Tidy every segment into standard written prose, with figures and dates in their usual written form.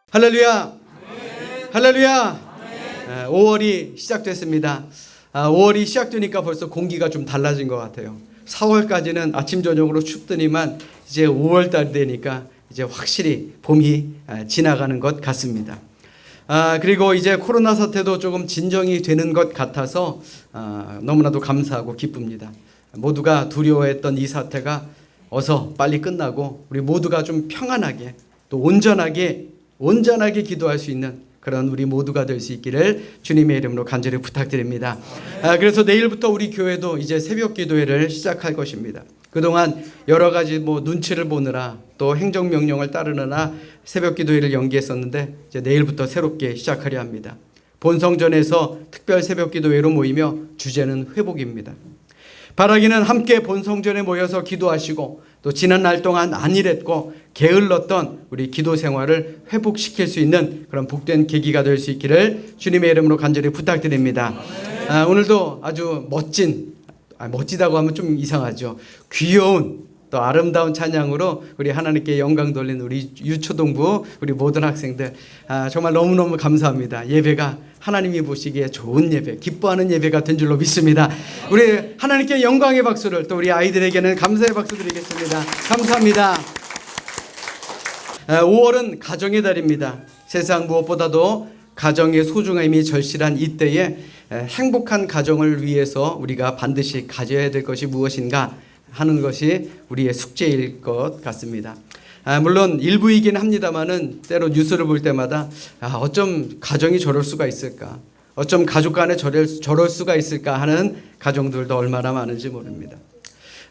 할렐루야! 할렐루야! 5월이 시작됐습니다. 5월이 시작되니까 벌써 공기가 좀 달라진 것 같아요. 4월까지는 아침 저녁으로 춥더니만 이제 5월달이 되니까 이제 확실히 봄이 지나가는 것 같습니다. 그리고 이제 코로나 사태도 조금 진정이 되는 것 같아서 너무나도 감사하고 기쁩니다. 모두가 두려워했던 이 사태가 어서 빨리 끝나고 우리 모두가 좀 평안하게 또 온전하게 기도할 수 있는 그런 우리 모두가 될 수 있기를 주님의 이름으로 간절히 부탁드립니다. 그래서 내일부터 우리 교회도 이제 새벽 기도회를 시작할 것입니다. 그동안 여러 가지 눈치를 보느라 또 행정명령을 따르느라 새벽 기도회를 연기했었는데 이제 내일부터 새롭게 시작하려 합니다. 본성전에서 특별 새벽 기도회로 모이며 주제는 회복입니다. 바라기는 함께 본성전에 모여서 기도하시고 또 지난 날 동안 안일했고 게을렀던 우리 기도 생활을 회복시킬 수 있는 그런 복된 계기가 될 수 있기를 주님의 이름으로 간절히 부탁드립니다. 오늘도 아주 멋지다고 하면 좀 이상하죠. 귀여운 또 아름다운 찬양으로 우리 하나님께 영광 돌리는 우리 유초동부 우리 모든 학생들 정말 너무너무 감사합니다. 예배가 하나님이 보시기에 좋은 예배, 기뻐하는 예배가 된 줄로 믿습니다. 우리 하나님께 영광의 박수를 또 우리 아이들에게는 감사의 박수 드리겠습니다. 감사합니다. 5월은 가정의 달입니다. 세상 무엇보다도 가정의 소중함이 절실한 이때에 행복한 가정을 위해서 우리가 반드시 가져야 될 것이 무엇인가 하는 것이 우리의 숙제일 것 같습니다. 물론 일부이긴 합니다만은 때로 뉴스를 볼 때마다 어쩜 가정이 저럴 수가 있을까, 어쩜 가족 간에 저럴 수가 있을까 하는 가정들도 얼마나 많은지 모릅니다.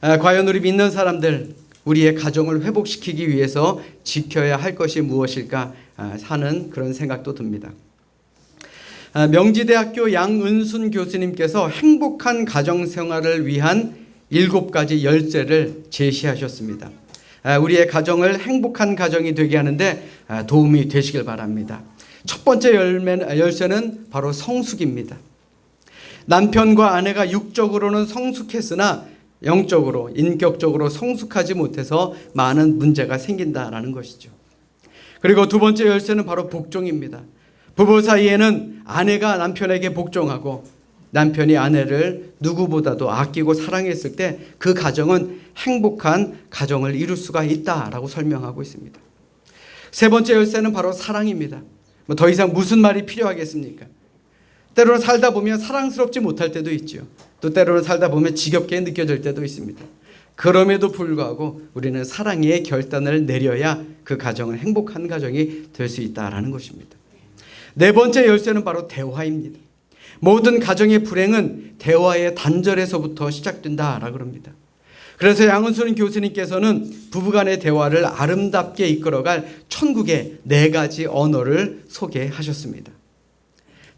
과연 우리 믿는 사람들 우리의 가정을 회복시키기 위해서 지켜야 할 것이 무엇일까 하는 그런 생각도 듭니다. 명지대학교 양은순 교수님께서 행복한 가정생활을 위한 7가지 열쇠를 제시하셨습니다. 우리의 가정을 행복한 가정이 되게 하는데 도움이 되시길 바랍니다. 첫 번째 열쇠는 바로 성숙입니다. 남편과 아내가 육적으로는 성숙했으나 영적으로, 인격적으로 성숙하지 못해서 많은 문제가 생긴다라는 것이죠. 그리고 두 번째 열쇠는 바로 복종입니다. 부부 사이에는 아내가 남편에게 복종하고 남편이 아내를 누구보다도 아끼고 사랑했을 때 그 가정은 행복한 가정을 이룰 수가 있다라고 설명하고 있습니다. 세 번째 열쇠는 바로 사랑입니다. 더 이상 무슨 말이 필요하겠습니까? 때로는 살다 보면 사랑스럽지 못할 때도 있죠. 또 때로는 살다 보면 지겹게 느껴질 때도 있습니다. 그럼에도 불구하고 우리는 사랑의 결단을 내려야 그 가정은 행복한 가정이 될 수 있다라는 것입니다. 네 번째 열쇠는 바로 대화입니다. 모든 가정의 불행은 대화의 단절에서부터 시작된다라고 그럽니다. 그래서 양은순 교수님께서는 부부간의 대화를 아름답게 이끌어갈 천국의 4가지 언어를 소개하셨습니다.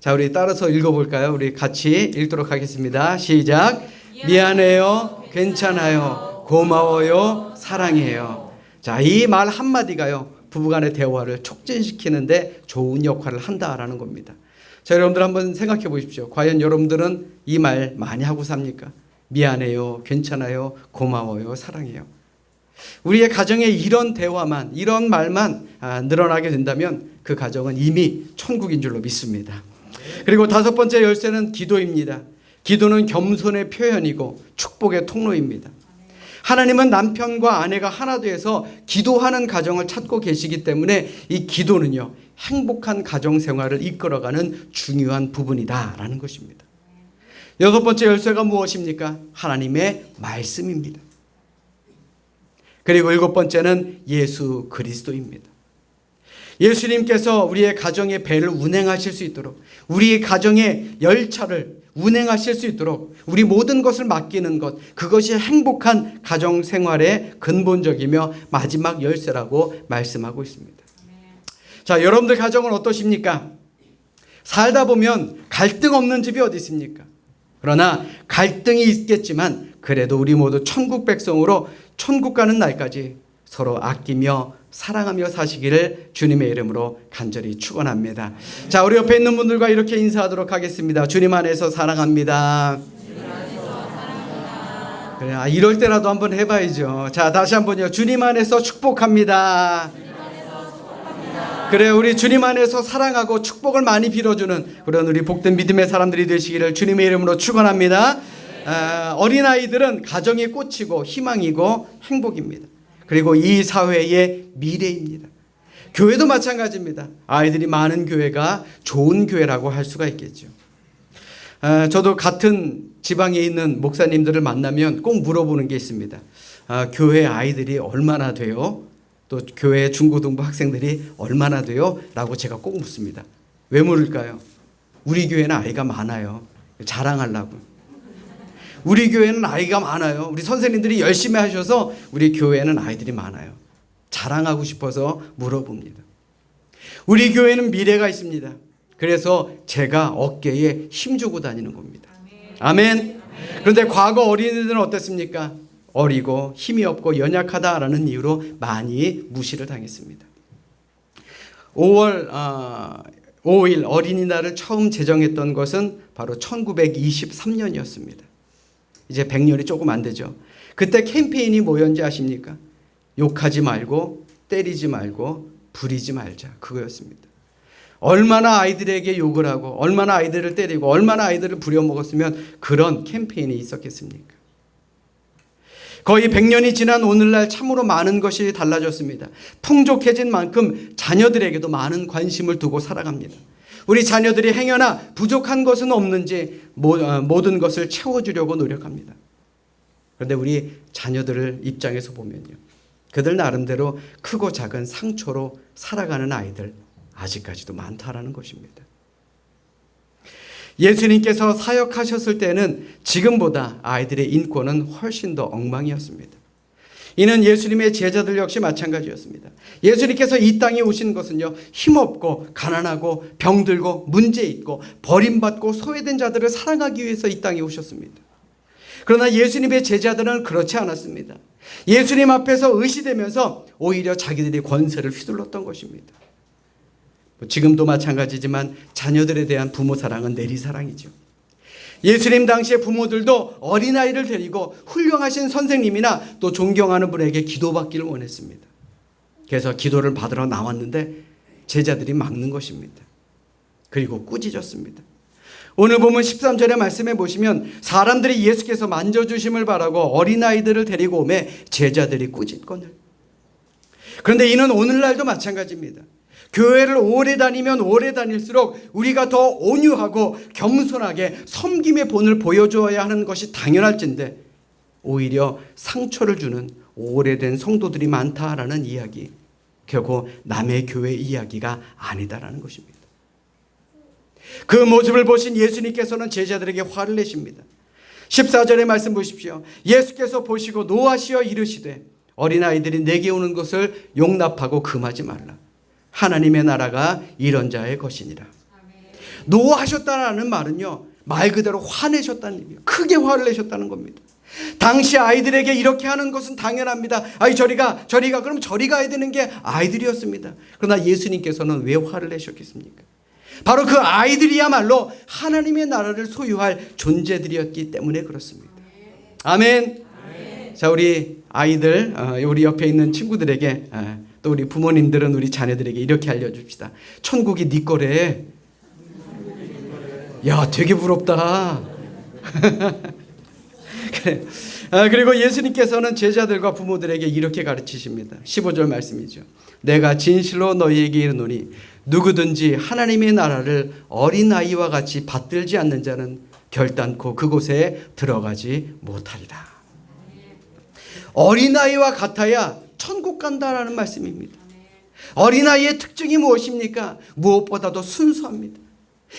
자, 우리 따라서 읽어볼까요? 우리 같이 읽도록 하겠습니다. 시작. 미안해요, 괜찮아요, 고마워요, 사랑해요. 자, 이 말 한마디가요 부부간의 대화를 촉진시키는데 좋은 역할을 한다라는 겁니다. 자, 여러분들 한번 생각해 보십시오. 과연 여러분들은 이 말 많이 하고 삽니까? 미안해요, 괜찮아요, 고마워요, 사랑해요. 우리의 가정에 이런 대화만, 이런 말만 늘어나게 된다면 그 가정은 이미 천국인 줄로 믿습니다. 그리고 5번째 열쇠는 기도입니다. 기도는 겸손의 표현이고 축복의 통로입니다. 하나님은 남편과 아내가 하나 되어서 기도하는 가정을 찾고 계시기 때문에 이 기도는요 행복한 가정 생활을 이끌어가는 중요한 부분이다라는 것입니다. 6번째 열쇠가 무엇입니까? 하나님의 말씀입니다. 그리고 7번째는 예수 그리스도입니다. 예수님께서 우리의 가정의 배를 운행하실 수 있도록, 우리의 가정의 열차를 운행하실 수 있도록 우리 모든 것을 맡기는 것, 그것이 행복한 가정 생활의 근본적이며 마지막 열쇠라고 말씀하고 있습니다. 자, 여러분들 가정은 어떠십니까? 살다 보면 갈등 없는 집이 어디 있습니까? 그러나 갈등이 있겠지만 그래도 우리 모두 천국 백성으로 천국 가는 날까지 서로 아끼며 사랑하며 사시기를 주님의 이름으로 간절히 축원합니다. 자, 우리 옆에 있는 분들과 이렇게 인사하도록 하겠습니다. 주님 안에서 사랑합니다. 그래, 이럴 때라도 한번 해봐야죠. 자, 다시 한번요. 주님 안에서 축복합니다. 그래, 우리 주님 안에서 사랑하고 축복을 많이 빌어주는 그런 우리 복된 믿음의 사람들이 되시기를 주님의 이름으로 축원합니다. 어린아이들은 가정의 꽃이고 희망이고 행복입니다. 그리고 이 사회의 미래입니다. 교회도 마찬가지입니다. 아이들이 많은 교회가 좋은 교회라고 할 수가 있겠죠. 저도 같은 지방에 있는 목사님들을 만나면 꼭 물어보는 게 있습니다. 교회 아이들이 얼마나 돼요? 또 교회 중고등부 학생들이 얼마나 돼요? 라고 제가 꼭 묻습니다. 왜 물을까요? 우리 교회는 아이가 많아요. 자랑하려고. 우리 교회는 아이가 많아요. 우리 선생님들이 열심히 하셔서 우리 교회는 아이들이 많아요. 자랑하고 싶어서 물어봅니다. 우리 교회는 미래가 있습니다. 그래서 제가 어깨에 힘주고 다니는 겁니다. 아멘. 그런데 과거 어린이들은 어땠습니까? 어리고 힘이 없고 연약하다라는 이유로 많이 무시를 당했습니다. 5월 5일 어린이날을 처음 제정했던 것은 바로 1923년이었습니다. 이제 100년이 조금 안 되죠. 그때 캠페인이 뭐였는지 아십니까? 욕하지 말고 때리지 말고 부리지 말자, 그거였습니다. 얼마나 아이들에게 욕을 하고 얼마나 아이들을 때리고 얼마나 아이들을 부려먹었으면 그런 캠페인이 있었겠습니까? 거의 100년이 지난 오늘날 참으로 많은 것이 달라졌습니다. 풍족해진 만큼 자녀들에게도 많은 관심을 두고 살아갑니다. 우리 자녀들이 행여나 부족한 것은 없는지 모든 것을 채워주려고 노력합니다. 그런데 우리 자녀들 입장에서 보면요, 그들 나름대로 크고 작은 상처로 살아가는 아이들 아직까지도 많다라는 것입니다. 예수님께서 사역하셨을 때는 지금보다 아이들의 인권은 훨씬 더 엉망이었습니다. 이는 예수님의 제자들 역시 마찬가지였습니다. 예수님께서 이 땅에 오신 것은요, 힘없고 가난하고 병들고 문제 있고 버림받고 소외된 자들을 사랑하기 위해서 이 땅에 오셨습니다. 그러나 예수님의 제자들은 그렇지 않았습니다. 예수님 앞에서 의시되면서 오히려 자기들이 권세를 휘둘렀던 것입니다. 지금도 마찬가지지만 자녀들에 대한 부모 사랑은 내리사랑이죠. 예수님 당시의 부모들도 어린아이를 데리고 훌륭하신 선생님이나 또 존경하는 분에게 기도받기를 원했습니다. 그래서 기도를 받으러 나왔는데 제자들이 막는 것입니다. 그리고 꾸짖었습니다. 오늘 보면 13절의 말씀에 보시면 사람들이 예수께서 만져주심을 바라고 어린아이들을 데리고 오매 제자들이 꾸짖거늘. 그런데 이는 오늘날도 마찬가지입니다. 교회를 오래 다니면 오래 다닐수록 우리가 더 온유하고 겸손하게 섬김의 본을 보여줘야 하는 것이 당연할진데 오히려 상처를 주는 오래된 성도들이 많다라는 이야기, 결국 남의 교회 이야기가 아니다라는 것입니다. 그 모습을 보신 예수님께서는 제자들에게 화를 내십니다. 14절의 말씀 보십시오. 예수께서 보시고 노하시어 이르시되 어린아이들이 내게 오는 것을 용납하고 금하지 말라. 하나님의 나라가 이런 자의 것이니라. 노하셨다는 말은요, 말 그대로 화내셨다는 얘기예요. 크게 화를 내셨다는 겁니다. 당시 아이들에게 이렇게 하는 것은 당연합니다. 아이 저리가 그럼 저리 가야 되는 게 아이들이었습니다. 그러나 예수님께서는 왜 화를 내셨겠습니까? 바로 그 아이들이야말로 하나님의 나라를 소유할 존재들이었기 때문에 그렇습니다. 아멘. 자, 우리 아이들, 우리 옆에 있는 친구들에게, 또 우리 부모님들은 우리 자녀들에게 이렇게 알려줍시다. 천국이 네 거래. 야, 되게 부럽다. 그래. 그리고 예수님께서는 제자들과 부모들에게 이렇게 가르치십니다. 15절 말씀이죠. 내가 진실로 너희에게 이르노니 누구든지 하나님의 나라를 어린아이와 같이 받들지 않는 자는 결단코 그곳에 들어가지 못하리라. 어린아이와 같아야 천국 간다라는 말씀입니다. 어린아이의 특징이 무엇입니까? 무엇보다도 순수합니다.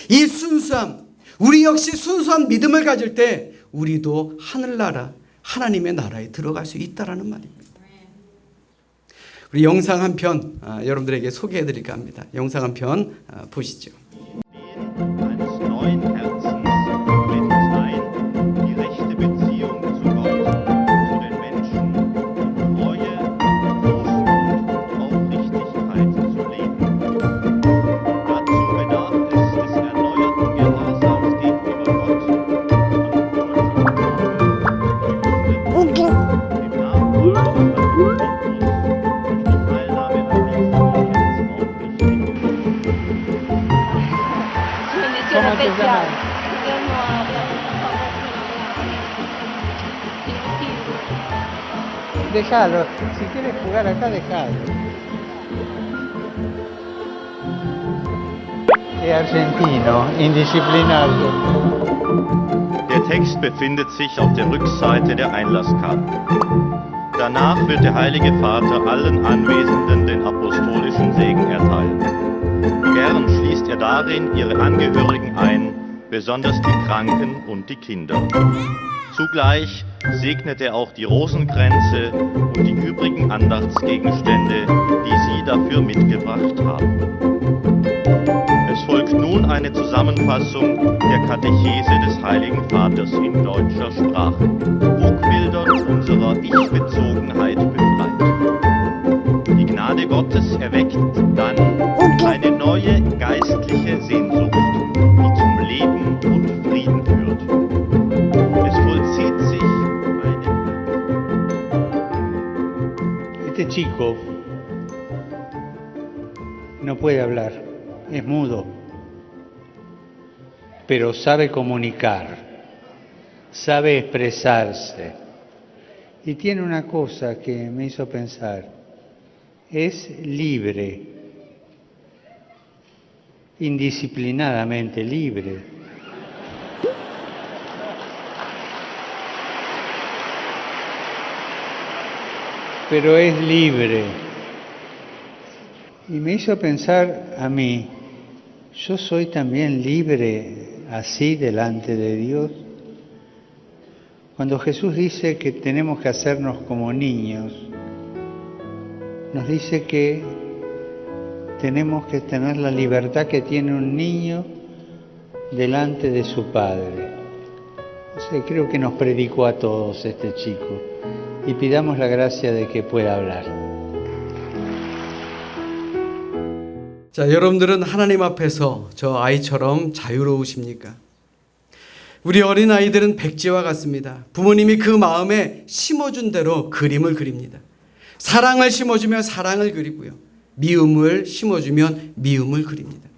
이 순수함, 우리 역시 순수한 믿음을 가질 때 우리도 하늘나라, 하나님의 나라에 들어갈 수 있다라는 말입니다. 우리 영상 한 편 여러분들에게 소개해 드릴까 합니다. 영상 한 편 보시죠. Déjalo, si quieres jugar acá, déjalo. Es argentino, indisciplinado. Der Text befindet sich auf der Rückseite der Einlasskarte. Danach wird der Heilige Vater allen Anwesenden den apostolischen Segen erteilen. Gern schließt er darin ihre Angehörigen ein, besonders die Kranken und die Kinder. Zugleich segnet er auch die Rosenkränze und die übrigen Andachtsgegenstände, die Sie dafür mitgebracht haben. Es folgt nun eine Zusammenfassung der Katechese des Heiligen Vaters in deutscher Sprache. Trugbildern unserer Ich-Bezogenheit befreit. Die Gnade Gottes erweckt dann eine neue geistliche Sehnsucht, die zum Leben und Frieden führt. Es vollzieht sich Este chico no puede hablar, es mudo, pero sabe comunicar, sabe expresarse. Y tiene una cosa que me hizo pensar, es libre, indisciplinadamente libre. Pero es libre. Y me hizo pensar a mí, ¿yo soy también libre así delante de Dios? Cuando Jesús dice que tenemos que hacernos como niños, nos dice que tenemos que tener la libertad que tiene un niño delante de su padre. O sea, creo que nos predicó a todos este chico y pidamos la gracia de que pueda hablar. 자, 여러분들은 하나님 앞에서 저 아이처럼 자유로우십니까? 우리 어린 아이들은 백지와 같습니다. 부모님이 그 마음에 심어준 대로 그림을 그립니다. 사랑을 심어주면 사랑을 그리고요. 미움을 심어주면 미움을 그립니다.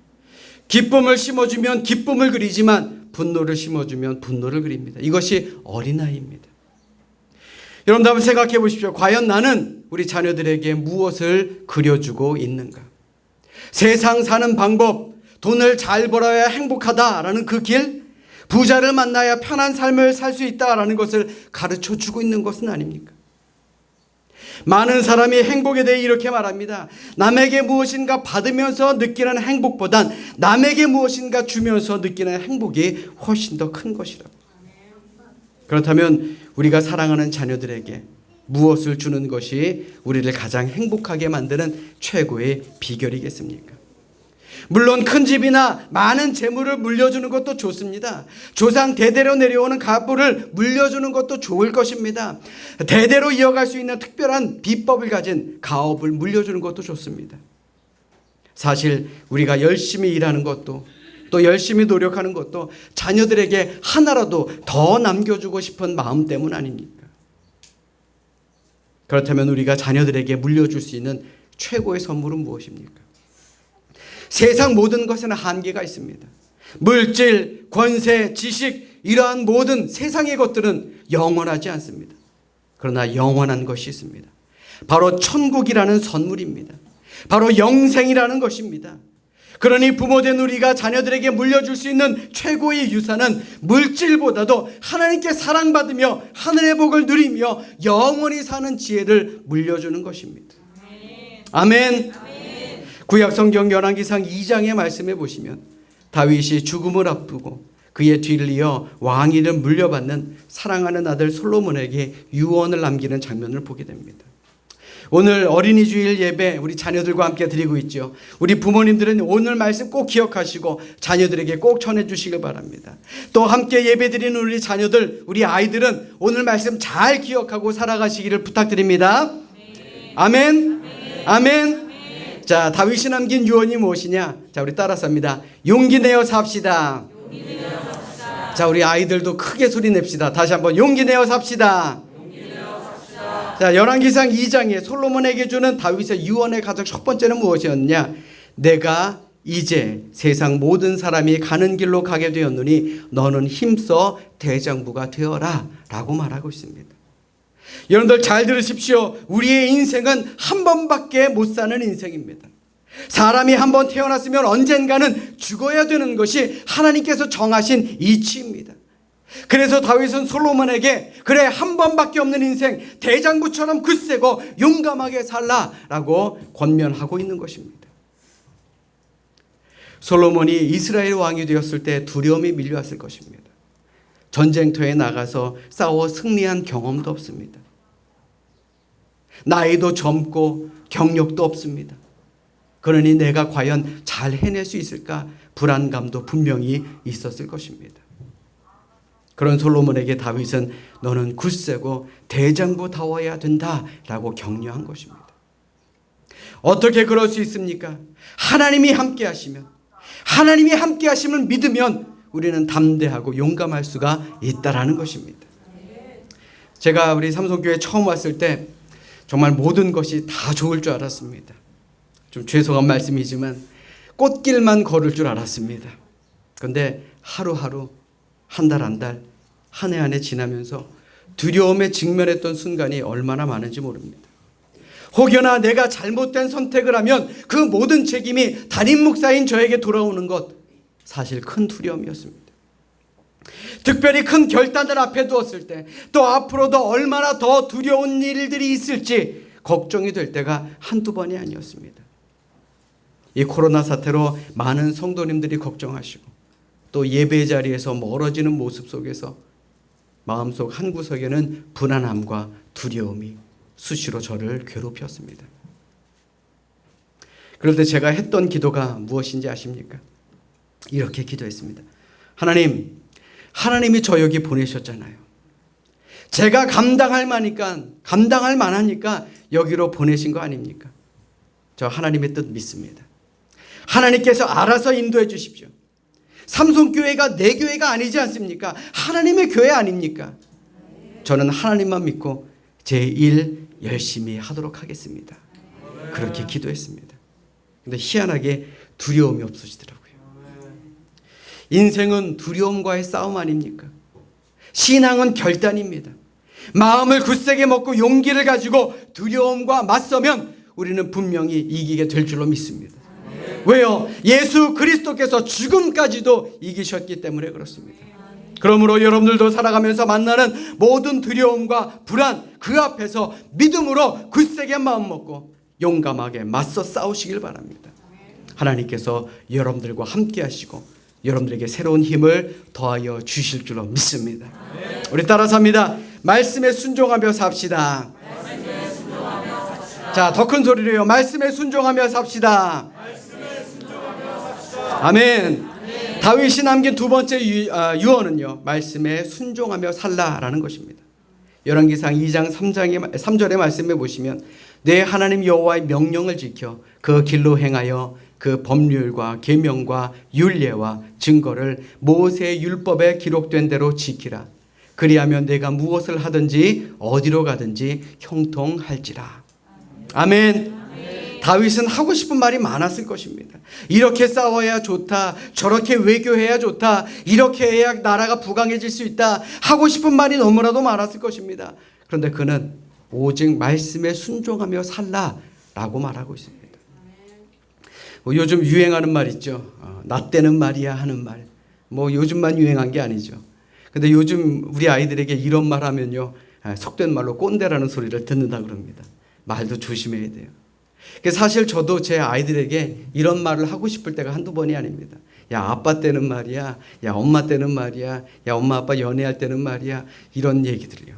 기쁨을 심어주면 기쁨을 그리지만 분노를 심어주면 분노를 그립니다. 이것이 어린아이입니다. 여러분 한번 생각해 보십시오. 과연 나는 우리 자녀들에게 무엇을 그려주고 있는가? 세상 사는 방법, 돈을 잘 벌어야 행복하다라는 그 길, 부자를 만나야 편한 삶을 살 수 있다라는 것을 가르쳐 주고 있는 것은 아닙니까? 많은 사람이 행복에 대해 이렇게 말합니다. 남에게 무엇인가 받으면서 느끼는 행복보단 남에게 무엇인가 주면서 느끼는 행복이 훨씬 더 큰 것이라고. 그렇다면 우리가 사랑하는 자녀들에게 무엇을 주는 것이 우리를 가장 행복하게 만드는 최고의 비결이겠습니까? 물론 큰 집이나 많은 재물을 물려주는 것도 좋습니다. 조상 대대로 내려오는 가부를 물려주는 것도 좋을 것입니다. 대대로 이어갈 수 있는 특별한 비법을 가진 가업을 물려주는 것도 좋습니다. 사실 우리가 열심히 일하는 것도 또 열심히 노력하는 것도 자녀들에게 하나라도 더 남겨주고 싶은 마음 때문 아닙니까? 그렇다면 우리가 자녀들에게 물려줄 수 있는 최고의 선물은 무엇입니까? 세상 모든 것에는 한계가 있습니다. 물질, 권세, 지식, 이러한 모든 세상의 것들은 영원하지 않습니다. 그러나 영원한 것이 있습니다. 바로 천국이라는 선물입니다. 바로 영생이라는 것입니다. 그러니 부모된 우리가 자녀들에게 물려줄 수 있는 최고의 유산은 물질보다도 하나님께 사랑받으며 하늘의 복을 누리며 영원히 사는 지혜를 물려주는 것입니다. 아멘. 구약 성경 열왕기상 2장의 말씀에 보시면 다윗이 죽음을 앞두고 그의 뒤를 이어 왕위를 물려받는 사랑하는 아들 솔로몬에게 유언을 남기는 장면을 보게 됩니다. 오늘 어린이 주일 예배 우리 자녀들과 함께 드리고 있죠. 우리 부모님들은 오늘 말씀 꼭 기억하시고 자녀들에게 꼭 전해 주시길 바랍니다. 또 함께 예배 드리는 우리 자녀들, 우리 아이들은 오늘 말씀 잘 기억하고 살아가시기를 부탁드립니다. 아멘. 아멘. 자, 다윗이 남긴 유언이 무엇이냐? 자, 우리 따라서 합니다. 용기 내어 삽시다. 자, 우리 아이들도 크게 소리 냅시다. 다시 한번 용기 내어 삽시다. 자, 열왕기상 2장에 솔로몬에게 주는 다윗의 유언의 가장 첫 번째는 무엇이었냐? 내가 이제 세상 모든 사람이 가는 길로 가게 되었느니 너는 힘써 대장부가 되어라 라고 말하고 있습니다. 여러분들 잘 들으십시오. 우리의 인생은 한 번밖에 못 사는 인생입니다. 사람이 한 번 태어났으면 언젠가는 죽어야 되는 것이 하나님께서 정하신 이치입니다. 그래서 다윗은 솔로몬에게 그래 한 번밖에 없는 인생 대장부처럼 굳세고 용감하게 살라라고 권면하고 있는 것입니다. 솔로몬이 이스라엘 왕이 되었을 때 두려움이 밀려왔을 것입니다. 전쟁터에 나가서 싸워 승리한 경험도 없습니다. 나이도 젊고 경력도 없습니다. 그러니 내가 과연 잘 해낼 수 있을까 불안감도 분명히 있었을 것입니다. 그런 솔로몬에게 다윗은 너는 굳세고 대장부다워야 된다라고 격려한 것입니다. 어떻게 그럴 수 있습니까? 하나님이 함께 하시면, 하나님이 함께 하심을 믿으면 우리는 담대하고 용감할 수가 있다라는 것입니다. 제가 우리 삼성교회 처음 왔을 때 정말 모든 것이 다 좋을 줄 알았습니다. 좀 죄송한 말씀이지만 꽃길만 걸을 줄 알았습니다. 그런데 하루하루 한 달 한 달 한 해 한 해 지나면서 두려움에 직면했던 순간이 얼마나 많은지 모릅니다. 혹여나 내가 잘못된 선택을 하면 그 모든 책임이 담임 목사인 저에게 돌아오는 것, 사실 큰 두려움이었습니다. 특별히 큰 결단을 앞에 두었을 때 또 앞으로도 얼마나 더 두려운 일들이 있을지 걱정이 될 때가 한두 번이 아니었습니다. 이 코로나 사태로 많은 성도님들이 걱정하시고 또 예배 자리에서 멀어지는 모습 속에서 마음속 한 구석에는 불안함과 두려움이 수시로 저를 괴롭혔습니다. 그럴 때 제가 했던 기도가 무엇인지 아십니까? 이렇게 기도했습니다. 하나님, 하나님이 저 여기 보내셨잖아요. 제가 감당할 만하니까 여기로 보내신 거 아닙니까? 저 하나님의 뜻 믿습니다. 하나님께서 알아서 인도해 주십시오. 삼성교회가 내 교회가 아니지 않습니까? 하나님의 교회 아닙니까? 저는 하나님만 믿고 제 일 열심히 하도록 하겠습니다. 그렇게 기도했습니다. 근데 희한하게 두려움이 없어지더라고요. 인생은 두려움과의 싸움 아닙니까? 신앙은 결단입니다. 마음을 굳세게 먹고 용기를 가지고 두려움과 맞서면 우리는 분명히 이기게 될 줄로 믿습니다. 왜요? 예수 그리스도께서 죽음까지도 이기셨기 때문에 그렇습니다. 그러므로 여러분들도 살아가면서 만나는 모든 두려움과 불안, 그 앞에서 믿음으로 굳세게 마음 먹고 용감하게 맞서 싸우시길 바랍니다. 하나님께서 여러분들과 함께 하시고 여러분들에게 새로운 힘을 더하여 주실 줄로 믿습니다. 우리 따라서 합니다. 말씀에 순종하며 삽시다. 자, 더 큰 소리로요. 말씀에 순종하며 삽시다. 아멘. 다윗이 남긴 두 번째 유언은요, 말씀에 순종하며 살라라는 것입니다. 열왕기상 2장 3절의 말씀에 보시면 내 하나님 여호와의 명령을 지켜 그 길로 행하여 그 법률과 계명과 율례와 증거를 모세의 율법에 기록된 대로 지키라. 그리하면 내가 무엇을 하든지 어디로 가든지 형통할지라. 아멘. 다윗은 하고 싶은 말이 많았을 것입니다. 이렇게 싸워야 좋다. 저렇게 외교해야 좋다. 이렇게 해야 나라가 부강해질 수 있다. 하고 싶은 말이 너무나도 많았을 것입니다. 그런데 그는 오직 말씀에 순종하며 살라라고 말하고 있습니다. 요즘 유행하는 말 있죠. 나 때는 말이야 하는 말. 요즘만 유행한 게 아니죠. 근데 요즘 우리 아이들에게 이런 말 하면요, 속된 말로 꼰대라는 소리를 듣는다 그럽니다. 말도 조심해야 돼요. 사실 저도 제 아이들에게 이런 말을 하고 싶을 때가 한두 번이 아닙니다. 야, 아빠 때는 말이야. 야, 엄마 때는 말이야. 야, 엄마 아빠 연애할 때는 말이야. 이런 얘기들이요.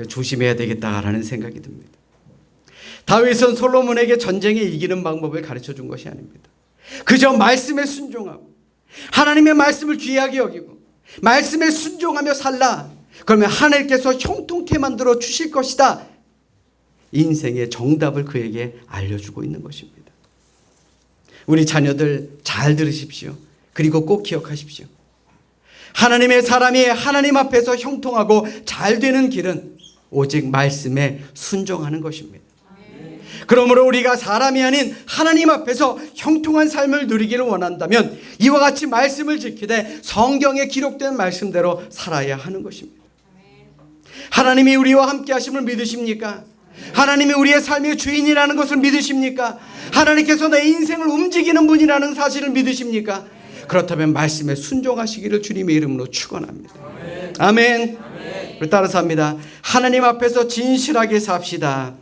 조심해야 되겠다라는 생각이 듭니다. 다윗은 솔로몬에게 전쟁에 이기는 방법을 가르쳐 준 것이 아닙니다. 그저 말씀에 순종하고 하나님의 말씀을 귀하게 여기고 말씀에 순종하며 살라. 그러면 하나님께서 형통케 만들어 주실 것이다. 인생의 정답을 그에게 알려주고 있는 것입니다. 우리 자녀들 잘 들으십시오. 그리고 꼭 기억하십시오. 하나님의 사람이 하나님 앞에서 형통하고 잘 되는 길은 오직 말씀에 순종하는 것입니다. 그러므로 우리가 사람이 아닌 하나님 앞에서 형통한 삶을 누리기를 원한다면 이와 같이 말씀을 지키되 성경에 기록된 말씀대로 살아야 하는 것입니다. 하나님이 우리와 함께 하심을 믿으십니까? 하나님이 우리의 삶의 주인이라는 것을 믿으십니까? 하나님께서 내 인생을 움직이는 분이라는 사실을 믿으십니까? 그렇다면 말씀에 순종하시기를 주님의 이름으로 축원합니다. 아멘. 우리 따라서 합니다. 하나님 앞에서 진실하게 삽시다.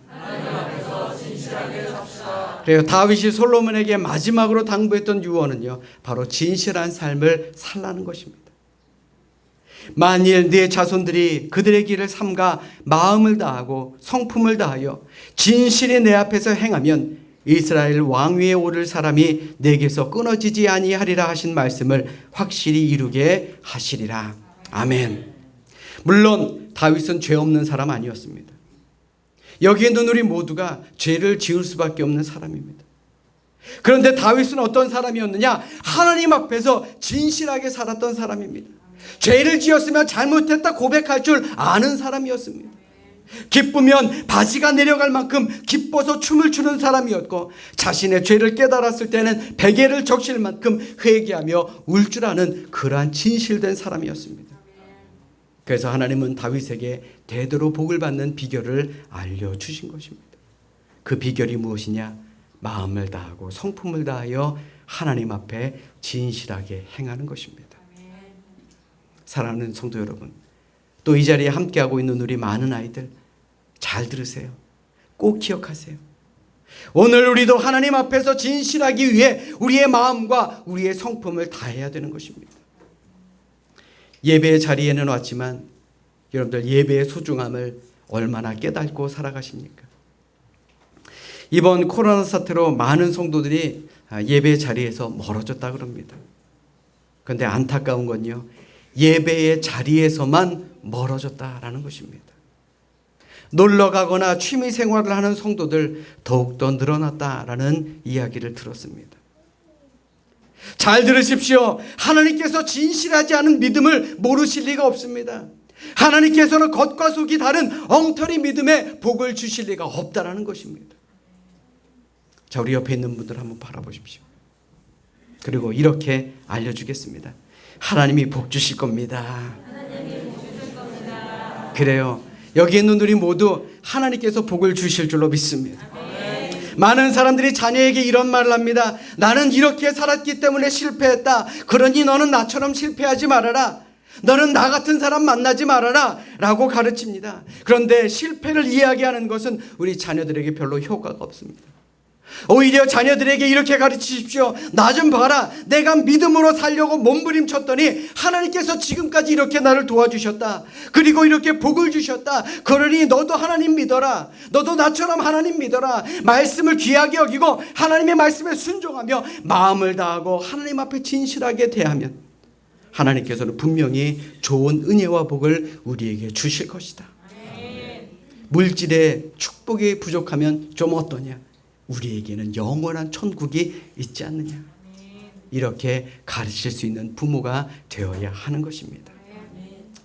그래요. 다윗이 솔로몬에게 마지막으로 당부했던 유언은요, 바로 진실한 삶을 살라는 것입니다. 만일 네 자손들이 그들의 길을 삼가 마음을 다하고 성품을 다하여 진실히 내 앞에서 행하면 이스라엘 왕위에 오를 사람이 내게서 끊어지지 아니하리라 하신 말씀을 확실히 이루게 하시리라. 아멘. 물론 다윗은 죄 없는 사람 아니었습니다. 여기에 있는 우리 모두가 죄를 지을 수밖에 없는 사람입니다. 그런데 다윗은 어떤 사람이었느냐? 하나님 앞에서 진실하게 살았던 사람입니다. 죄를 지었으면 잘못했다 고백할 줄 아는 사람이었습니다. 기쁘면 바지가 내려갈 만큼 기뻐서 춤을 추는 사람이었고, 자신의 죄를 깨달았을 때는 베개를 적실 만큼 회개하며 울 줄 아는 그러한 진실된 사람이었습니다. 그래서 하나님은 다윗에게 대대로 복을 받는 비결을 알려주신 것입니다. 그 비결이 무엇이냐? 마음을 다하고 성품을 다하여 하나님 앞에 진실하게 행하는 것입니다. 사랑하는 성도 여러분, 또 이 자리에 함께하고 있는 우리 많은 아이들, 잘 들으세요. 꼭 기억하세요. 오늘 우리도 하나님 앞에서 진실하기 위해 우리의 마음과 우리의 성품을 다해야 되는 것입니다. 예배의 자리에는 왔지만 여러분들 예배의 소중함을 얼마나 깨닫고 살아가십니까? 이번 코로나 사태로 많은 성도들이 예배의 자리에서 멀어졌다 그럽니다. 그런데 안타까운 건요, 예배의 자리에서만 멀어졌다라는 것입니다. 놀러 가거나 취미 생활을 하는 성도들 더욱더 늘어났다라는 이야기를 들었습니다. 잘 들으십시오. 하나님께서 진실하지 않은 믿음을 모르실 리가 없습니다. 하나님께서는 겉과 속이 다른 엉터리 믿음에 복을 주실 리가 없다라는 것입니다. 자, 우리 옆에 있는 분들 한번 바라보십시오. 그리고 이렇게 알려주겠습니다. 하나님이 복 주실 겁니다. 그래요. 여기 있는 우리 모두 하나님께서 복을 주실 줄로 믿습니다. 많은 사람들이 자녀에게 이런 말을 합니다. 나는 이렇게 살았기 때문에 실패했다. 그러니 너는 나처럼 실패하지 말아라. 너는 나 같은 사람 만나지 말아라 라고 가르칩니다. 그런데 실패를 이야기하는 것은 우리 자녀들에게 별로 효과가 없습니다. 오히려 자녀들에게 이렇게 가르치십시오. 나 좀 봐라. 내가 믿음으로 살려고 몸부림쳤더니 하나님께서 지금까지 이렇게 나를 도와주셨다. 그리고 이렇게 복을 주셨다. 그러니 너도 하나님 믿어라. 너도 나처럼 하나님 믿어라. 말씀을 귀하게 여기고 하나님의 말씀에 순종하며 마음을 다하고 하나님 앞에 진실하게 대하면 하나님께서는 분명히 좋은 은혜와 복을 우리에게 주실 것이다. 물질의 축복이 부족하면 좀 어떠냐? 우리에게는 영원한 천국이 있지 않느냐. 이렇게 가르칠 수 있는 부모가 되어야 하는 것입니다.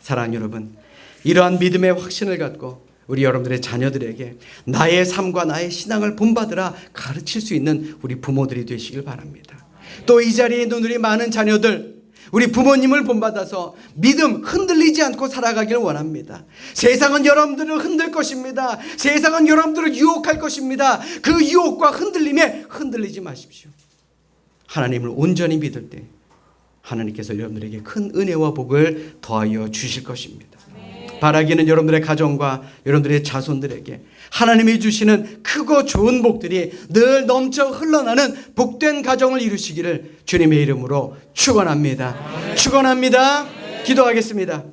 사랑하는 여러분, 이러한 믿음의 확신을 갖고 우리 여러분들의 자녀들에게 나의 삶과 나의 신앙을 본받으라 가르칠 수 있는 우리 부모들이 되시길 바랍니다. 또 이 자리에 있는 우리 많은 자녀들, 우리 부모님을 본받아서 믿음 흔들리지 않고 살아가길 원합니다. 세상은 여러분들을 흔들 것입니다. 세상은 여러분들을 유혹할 것입니다. 그 유혹과 흔들림에 흔들리지 마십시오. 하나님을 온전히 믿을 때 하나님께서 여러분들에게 큰 은혜와 복을 더하여 주실 것입니다. 바라기는 여러분들의 가정과 여러분들의 자손들에게 하나님이 주시는 크고 좋은 복들이 늘 넘쳐 흘러나는 복된 가정을 이루시기를 주님의 이름으로 축원합니다. 축원합니다. 기도하겠습니다.